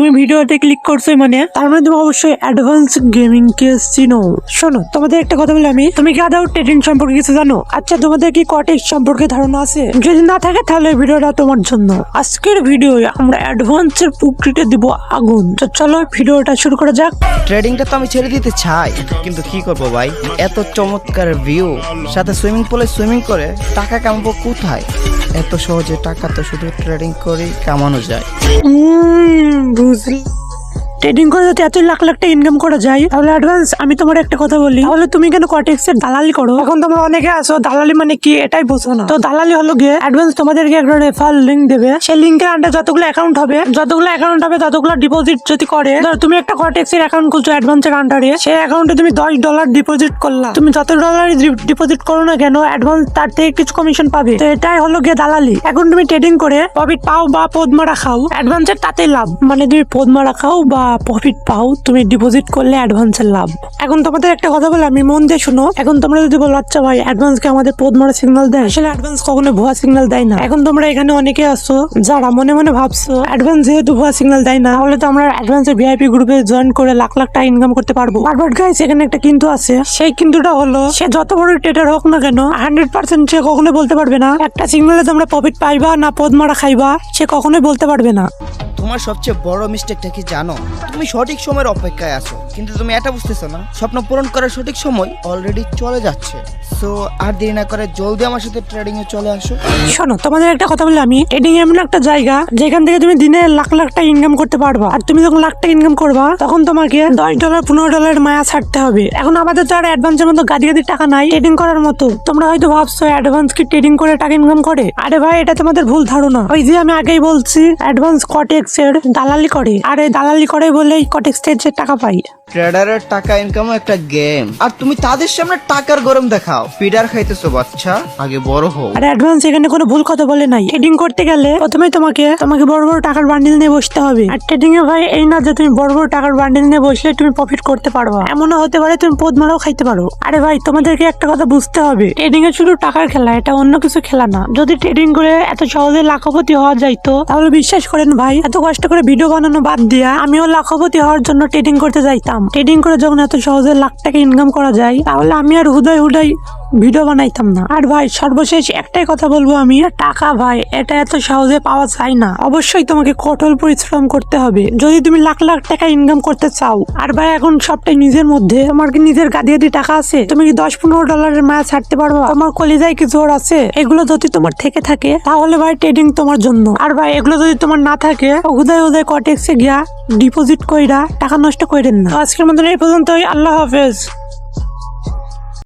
তুমি ভিডিওতে ক্লিক করছো মানে তার মানে তুমি অবশ্যই অ্যাডভান্স গেমিং কে চিনো। শোনো তোমাদের একটা কথা বলে আমি, তুমি কি আদৌ ট্রেডিং সম্পর্কে কিছু জানো? আচ্ছা তোমাদের কি কটেক্স সম্পর্কে ধারণা আছে? যদি না থাকে তাহলে ভিডিওটা তোমার জন্য। আজকের ভিডিও আমরা অ্যাডভান্সের পুকুরিতে দিব আগুন। তো চলো ভিডিওটা শুরু করা যাক। ট্রেডিংটা তো আমি ছেড়ে দিতে চাই, কিন্তু কি করবো ভাই, এত চমৎকার ভিউ সাথে সুইমিং পুলে সুইমিং করে টাকা কামাবো কোথায়? এত সহজে টাকা তো শুধু ট্রেডিং করেই কামানো যায়। বুঝলি, ট্রেডিং করে যদি এত লাখ লাখ টাকা ইনকাম করা যায় তাহলে অ্যাডভান্স আমি তোমার একটা কথা বলি, তাহলে তুমি কেন কটেক্স এর দালালি করো? এখন তোমরা অনেকে আছো দালালি মানে কি এটাই বুঝো না। তো দালালি হলো গিয়ে অ্যাডভান্স তোমাদেরকে একটা রেফার লিংক দেবে, সেই লিংকের আন্ডারে যতগুলো অ্যাকাউন্ট হবে ততগুলো ডিপোজিট যদি করে, ধরো তুমি একটা কটেক্স এর অ্যাকাউন্ট খুলছো অ্যাডভান্সের আন্ডারে, সেই অ্যাকাউন্টে তুমি $10 ডিপোজিট করলা, তুমি যত ডলারই ডিপোজিট করো না কেন অ্যাডভান্স তার থেকে কিছু কমিশন পাবে। তো এটাই হলো গিয়ে দালালি। এখন তুমি ট্রেডিং করে প্রফিট পাও বা পদ মারা খাও, অ্যাডভান্সের তাতেই লাভ। মানে তুমি পদ মারা খাও বা প্রফিট পাও, তুমি ডিপোজিট করলে অ্যাডভান্সের লাভ। এখন তোমাদের একটা কথা বলে আমি, মন দিয়ে শুনো। এখন তোমরা যদি বলো আচ্ছা ভাই অ্যাডভান্সকে আমাদের পদ মারা সিগন্যাল দেয়, আসলে অ্যাডভান্স কখনো ভুয়া সিগন্যাল দেয় না। এখন তোমরা এখানে অনেকে আসছো যারা মনে মনে ভাবছো অ্যাডভান্স যেহেতু ভুয়া সিগন্যাল দেয় না, তাহলে তো আমরা অ্যাডভান্সের ভিআইপি গ্রুপে জয়েন করে লাখ লাখ টাকা ইনকাম করতে পারবো। বাট গাইস এখানে একটা কিন্তু আছে, সেই কিন্তুটা হলো সে যত বড় ট্রেডার হোক না কেন 100% সে কখনোই বলতে পারবে না একটা সিগন্যালে তোমরা প্রফিট পাইবা না পদ মারা খাইবা, সে কখনোই বলতে পারবে না। তোমার সবচেয়ে বড় মিস্টেকটা কি জানো? তুমি সঠিক সময়ের অপেক্ষায় আছো, কিন্তু তুমি এটা বুঝতেছো না স্বপ্ন পূরণ করার সঠিক সময় অলরেডি চলে যাচ্ছে। সো আর দেরি না করে জলদি আমার সাথে ট্রেডিং এ চলে আসো। শোনো তোমাদের একটা কথা বলে আমি, ট্রেডিং এমন একটা জায়গা যেখান থেকে তুমি দিনে লাখ লাখ টাকা ইনকাম করতে পারবা। আর তুমি যখন লাখ টাকা ইনকাম করবা তখন তোমাকে $10 $15 মায়া ছাড়তে হবে। এখন আমাদের তো আর অ্যাডভান্সের মতো গাদি টাকা নাই ট্রেডিং করার মতো। তোমরা হয়তো ভাবছো অ্যাডভান্স কি ট্রেডিং করে টাকা ইনকাম করে? আরে ভাই এটা তোমাদের ভুল ধারণা। ওই যে আমি আগেই বলছি অ্যাডভান্স কটেক্স এর দালালি করে, আর এই দালালি করে বলেই কটেক্স এর যে টাকা পাই। ট্রেডারের টাকা ইনকামও একটা গেম, আর তুমি তাদের সামনে টাকার গরম দেখাও। ফিডার খাইতেছো বাচ্চা, আগে বড় হও। আর অ্যাডভান্স এখানে কোনো ভুল কথা বলে নাই। ট্রেডিং করতে গেলে প্রথমে তোমাকে বড় বড় টাকার বান্ডিল নিয়ে বসতে হবে। আর ট্রেডিং এ ভাই এই না যে তুমি বড় বড় টাকার বান্ডিল নিয়ে বসলে তুমি প্রফিট করতে পারবা, এমনও হতে পারে তুমি পদ মারাও খাইতে পারো। আরে ভাই তোমাদেরকে একটা কথা বুঝতে হবে, ট্রেডিং এ শুধু টাকার খেলা, এটা অন্য কিছু খেলা না। যদি ট্রেডিং করে এত সহজে লাখপতি হওয়া যাইতো তাহলে বিশ্বাস করেন ভাই এত কষ্ট করে ভিডিও বানানো বাদ দিয়া আমিও লাখপতি হওয়ার জন্য ট্রেডিং করতে যাইতাম। ট্রেডিং করে যখন এত সহজে লাখ টাকা ইনকাম করা যায় তাহলে আমি আর হুদাই ভিডিও বানাইতাম না। আর ভাই সর্বশেষ একটাই কথা বলবো আমি, টাকা ভাই এটা এত সহজে পাওয়া যায় না। অবশ্যই তোমাকে কঠোর পরিশ্রম করতে হবে যদি তুমি লাখ লাখ টাকা ইনকাম করতে চাও। আর ভাই এখন সবটাই নিজের মধ্যে। তোমার কি নিজের গাদিয়ে টাকা আছে? তুমি কি $10-15 মায়া ছাড়তে পারবা? তোমার কলিজায় কি জোর আছে? এগুলো যদি তোমার থেকে থাকে তাহলে ভাই ট্রেডিং তোমার জন্য। আর ভাই এগুলো যদি তোমার না থাকে হুদাই কটেক্সে গিয়া ডিপোজিট কইরা টাকা নষ্ট কইরেন না। আজকের মতন এই পর্যন্তই। আল্লাহ হাফেজ।